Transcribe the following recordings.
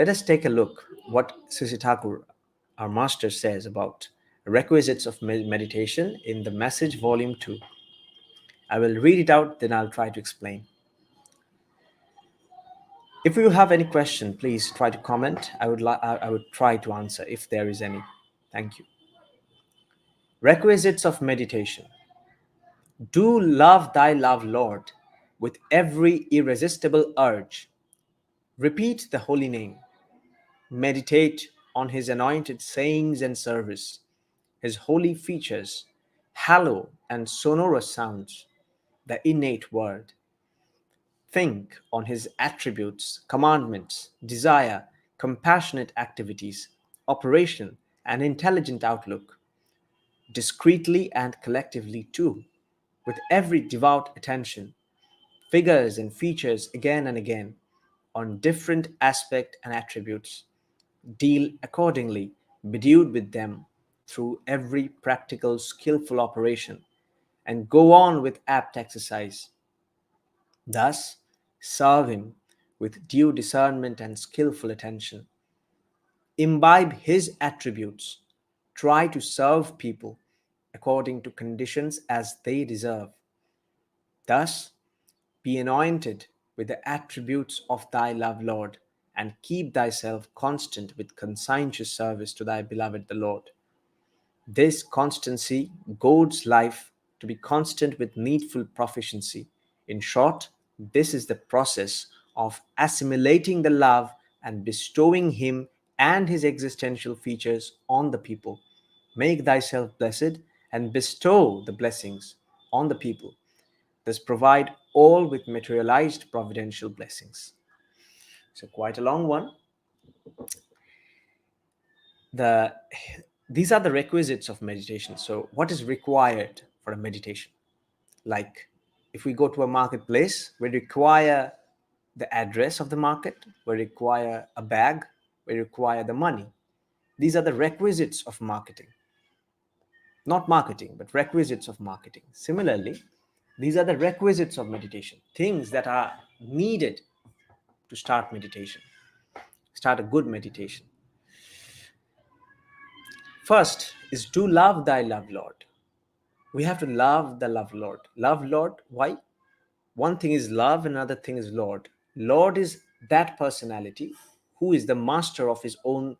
Let us take a look what Sree Sree Thakur, our master, says about Requisites of Meditation in the Message Volume 2. I will read it out, then I'll try to explain. If you have any question, please try to comment. I would try to answer if there is any. Thank you. Requisites of Meditation. Do love thy love, Lord, with every irresistible urge. Repeat the holy name. Meditate on his anointed sayings and service, his holy features, hollow and sonorous sounds, the innate word. Think on his attributes, commandments, desire, compassionate activities, operation, and intelligent outlook, discreetly and collectively too, with every devout attention, figures and features again and again, on different aspect and attributes. Deal accordingly, bedewed with them through every practical, skillful operation, and go on with apt exercise. Thus, serve him with due discernment and skillful attention. Imbibe his attributes. Try to serve people according to conditions as they deserve. Thus, be anointed with the attributes of thy love, Lord, and keep thyself constant with conscientious service to thy beloved the Lord. This constancy goads life to be constant with needful proficiency. In short, this is the process of assimilating the love and bestowing him and his existential features on the people. Make thyself blessed and bestow the blessings on the people. Thus provide all with materialized providential blessings. So quite a long one. These are the requisites of meditation. So what is required for a meditation? Like if we go to a marketplace, we require the address of the market, we require a bag, we require the money. These are the requisites of marketing. Not marketing, but requisites of marketing. Similarly, these are the requisites of meditation, things that are needed to start meditation, start a good meditation. First is do love thy love, Lord. We have to love the love, Lord. Love, Lord. Why? One thing is love, another thing is Lord. Lord is that personality who is the master of his own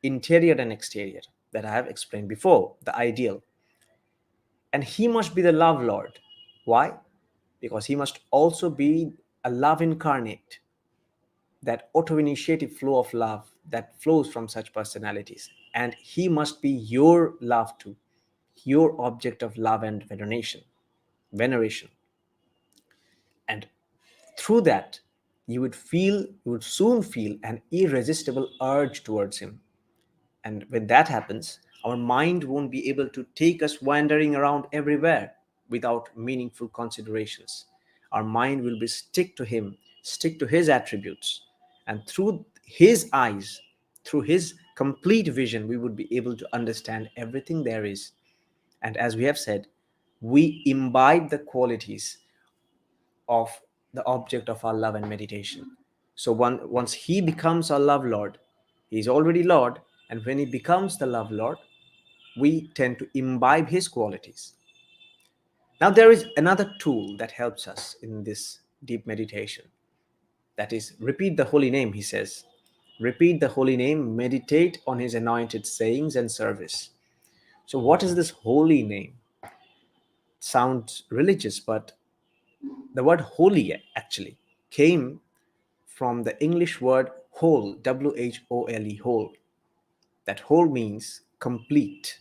interior and exterior that I have explained before, the ideal. And he must be the love, Lord. Why? Because he must also be a love incarnate, that auto-initiative flow of love that flows from such personalities. And he must be your love too, your object of love and veneration. And through that, you would soon feel an irresistible urge towards him. And when that happens, our mind won't be able to take us wandering around everywhere without meaningful considerations. Our mind will be stick to him, stick to his attributes. And through his eyes, through his complete vision, we would be able to understand everything there is. And as we have said, we imbibe the qualities of the object of our love and meditation. So once he becomes our love Lord, he is already Lord, and when he becomes the love Lord, we tend to imbibe his qualities. Now there is another tool that helps us in this deep meditation. That is, repeat the holy name, he says. Repeat the holy name, meditate on his anointed sayings and service. So what is this holy name? It sounds religious, but the word holy actually came from the English word whole, W-H-O-L-E, whole. That whole means complete.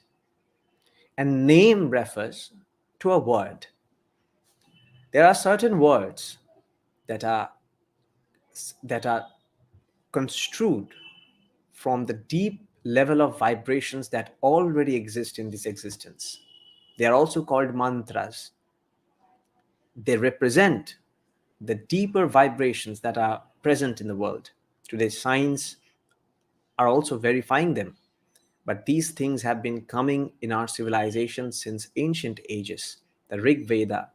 And name refers to a word. There are certain words that are construed from the deep level of vibrations that already exist in this existence. They are also called mantras. They represent the deeper vibrations that are present in the world. Today, science are also verifying them. But these things have been coming in our civilization since ancient ages. The Rig Veda,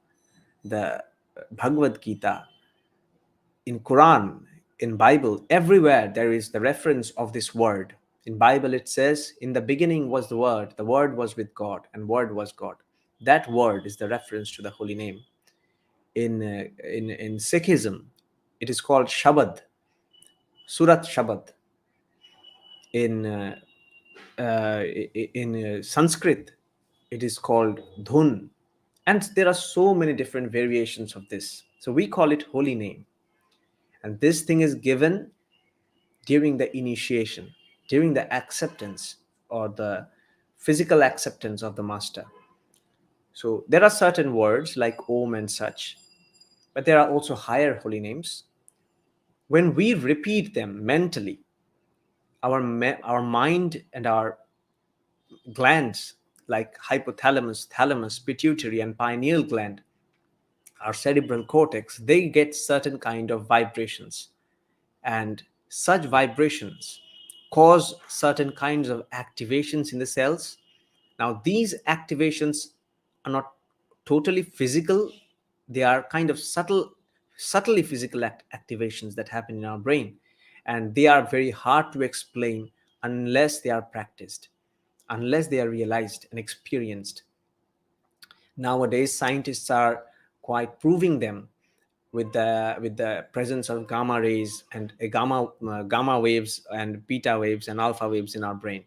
the Bhagavad Gita, in Quran, in Bible, everywhere there is the reference of this word. In Bible it says, in the beginning was the word was with God, and word was God. That word is the reference to the holy name. In Sikhism, it is called Shabad, Surat Shabad. In Sanskrit, it is called Dhun, and there are so many different variations of this. So we call it holy name, and this thing is given during the initiation, during the acceptance or the physical acceptance of the master. So there are certain words like Om and such, but there are also higher holy names. When we repeat them mentally, our mind and our glands like hypothalamus, thalamus, pituitary, and pineal gland, our cerebral cortex, they get certain kind of vibrations, and such vibrations cause certain kinds of activations in the cells. Now these activations are not totally physical, they are kind of subtly physical activations that happen in our brain, and they are very hard to explain unless they are practiced, unless they are realized and experienced. Nowadays scientists are quite proving them with the presence of gamma rays and gamma waves and beta waves and alpha waves in our brain.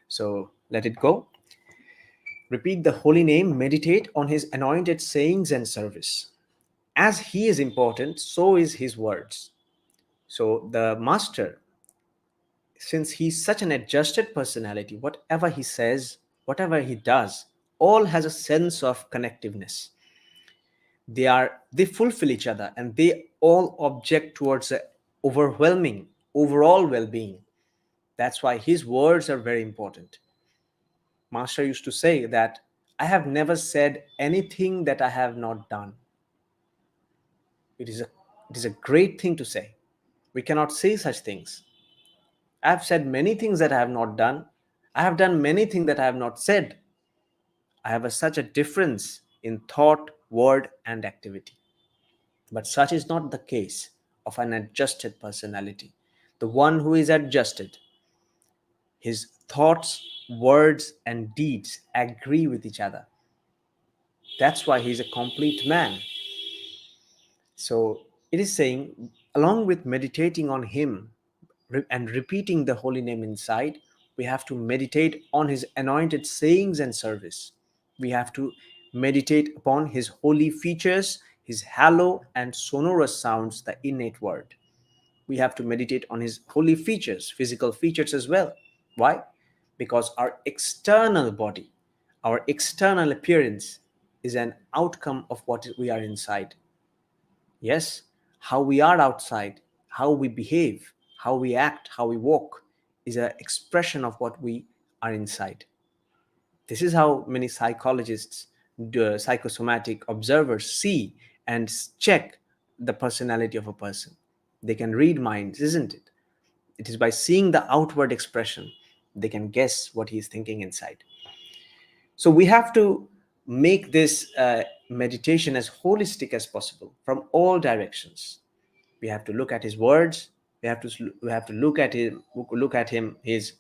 So let it go. Repeat the holy name, meditate on his anointed sayings and service. As he is important, so is his words. So the master, since he's such an adjusted personality, whatever he says, whatever he does, all has a sense of connectiveness. They fulfill each other, and they all object towards a overwhelming overall well-being. That's why his words are very important. Master used to say that I have never said anything that I have not done. It is a great thing to say. We cannot say such things. I have said many things that I have not done. I have done many things that I have not said. I have such a difference in thought, word, and activity. But such is not the case of an adjusted personality. The one who is adjusted, his thoughts, words, and deeds agree with each other. That's why he's a complete man. So it is saying, along with meditating on him and repeating the holy name inside, we have to meditate on his anointed sayings and service. We have to meditate upon his holy features, his hollow and sonorous sounds, the innate word. We have to meditate on his holy features, physical features as well. Why? Because our external body, our external appearance is an outcome of what we are inside. Yes, how we are outside, how we behave, how we act, how we walk is an expression of what we are inside. This is how many psychologists, psychosomatic observers see and check the personality of a person. They can read minds, isn't it? It is by seeing the outward expression they can guess what he is thinking inside. So we have to make this meditation as holistic as possible from all directions. We have to look at his words. We have to look at him his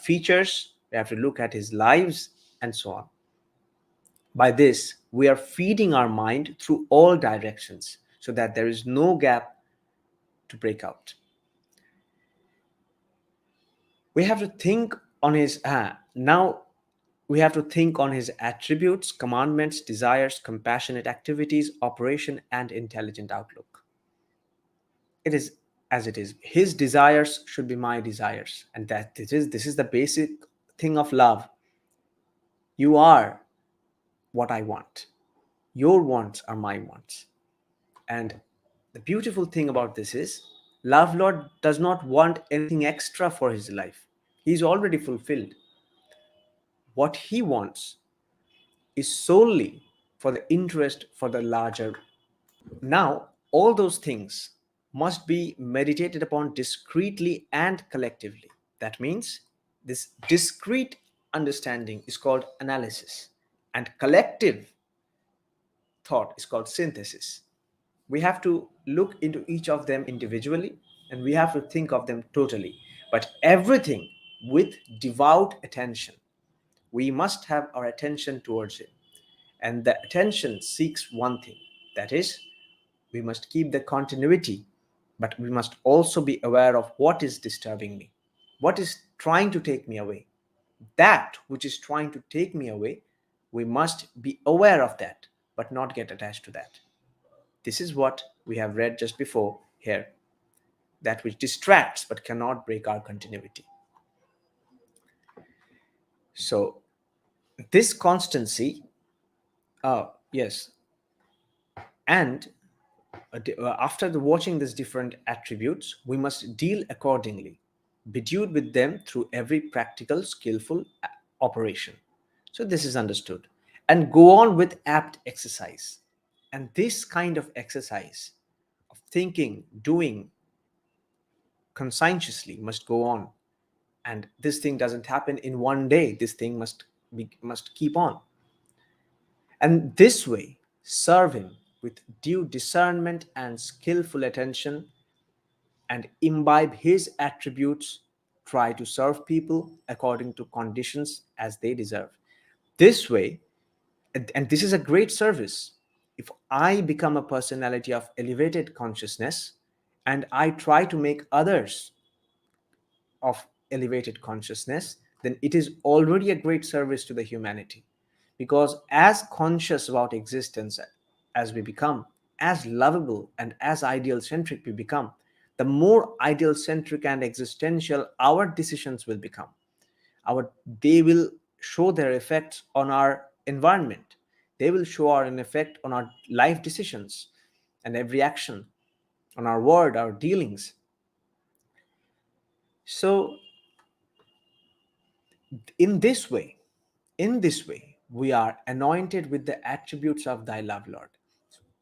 features. We have to look at his lives and so on. By this, we are feeding our mind through all directions so that there is no gap to break out. We have to think on his now we have to think on his attributes, commandments, desires, compassionate activities, operation, and intelligent outlook. It is as it is. His desires should be my desires, and this is the basic thing of love. You are what I want. Your wants are my wants. And the beautiful thing about this is, Love Lord does not want anything extra for his life. He's already fulfilled. What he wants is solely for the interest for the larger. Now, all those things must be meditated upon discreetly and collectively. That means this discrete understanding is called analysis, and collective thought is called synthesis. We have to look into each of them individually, and we have to think of them totally, but everything with devout attention. We must have our attention towards it, and the attention seeks one thing, that is, we must keep the continuity, but we must also be aware of what is disturbing me, what is trying to take me away. That which is trying to take me away, we must be aware of that, but not get attached to that. This is what we have read just before here, that which distracts but cannot break our continuity. So, this constancy, yes, and after watching these different attributes, we must deal accordingly, bedewed with them through every practical, skillful operation. So, this is understood. And go on with apt exercise. And this kind of exercise of thinking, doing conscientiously must go on. And this thing doesn't happen in one day. This thing must keep on. And this way, serve him with due discernment and skillful attention, and imbibe his attributes. Try to serve people according to conditions as they deserve. This way, and this is a great service. If I become a personality of elevated consciousness and I try to make others of elevated consciousness, then it is already a great service to the humanity. Because as conscious about existence as we become, as lovable and as ideal centric we become, the more ideal centric and existential our decisions will become. They will show their effects on our environment. They will show an effect on our life decisions and every action, on our word, our dealings. So in this way, we are anointed with the attributes of thy love, Lord.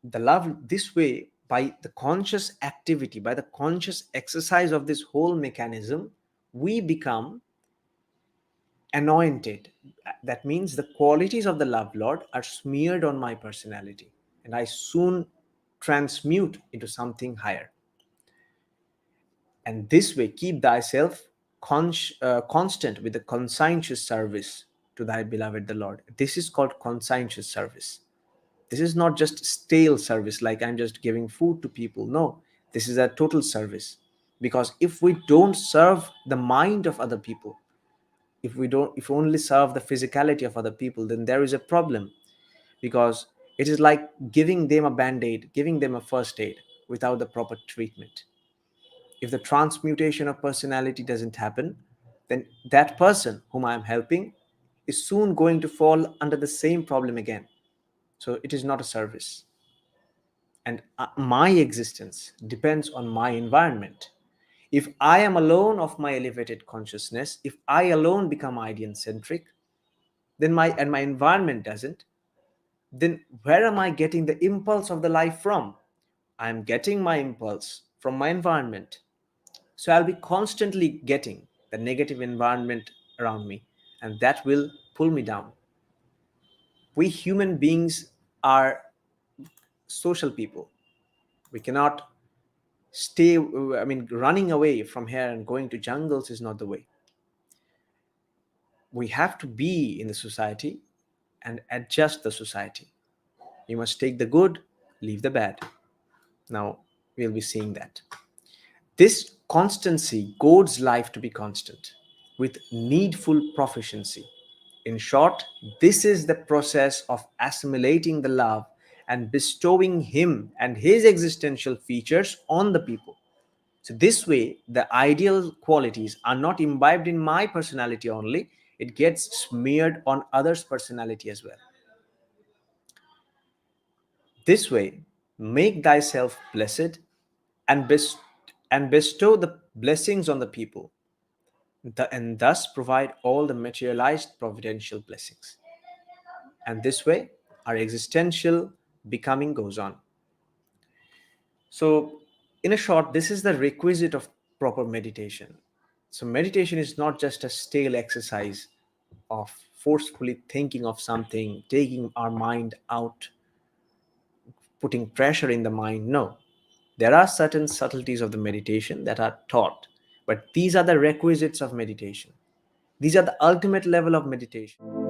The love, this way, by the conscious activity, by the conscious exercise of this whole mechanism, we become anointed. That means the qualities of the love, Lord, are smeared on my personality, and I soon transmute into something higher. And this way, keep thyself constant with the conscientious service to thy beloved the Lord. This is called conscientious service. This is not just stale service, like I'm just giving food to people. No, this is a total service. Because if we don't serve the mind of other people, if we only serve the physicality of other people, then there is a problem. Because it is like giving them a band-aid, giving them a first aid without the proper treatment. If the transmutation of personality doesn't happen, then that person whom I am helping is soon going to fall under the same problem again. So it is not a service. And my existence depends on my environment. If I am alone of my elevated consciousness, if I alone become ideal centric, then my environment doesn't, then where am I getting the impulse of the life from? I am getting my impulse from my environment. So I'll be constantly getting the negative environment around me, and that will pull me down. We human beings are social people. We cannot stay, I mean, running away from here and going to jungles is not the way. We have to be in the society and adjust the society. You must take the good, leave the bad. Now we'll be seeing that. This constancy goads life to be constant with needful proficiency. In short, this is the process of assimilating the love and bestowing him and his existential features on the people. So, this way, the ideal qualities are not imbibed in my personality only, it gets smeared on others' personality as well. This way, make thyself blessed and, and bestow the blessings on the people, and thus provide all the materialized providential blessings. And this way, our existential becoming goes on. So, in a short, this is the requisite of proper meditation. So, meditation is not just a stale exercise of forcefully thinking of something, taking our mind out putting pressure in the mind. No. There are certain subtleties of the meditation that are taught, but these are the requisites of meditation. These are the ultimate level of meditation.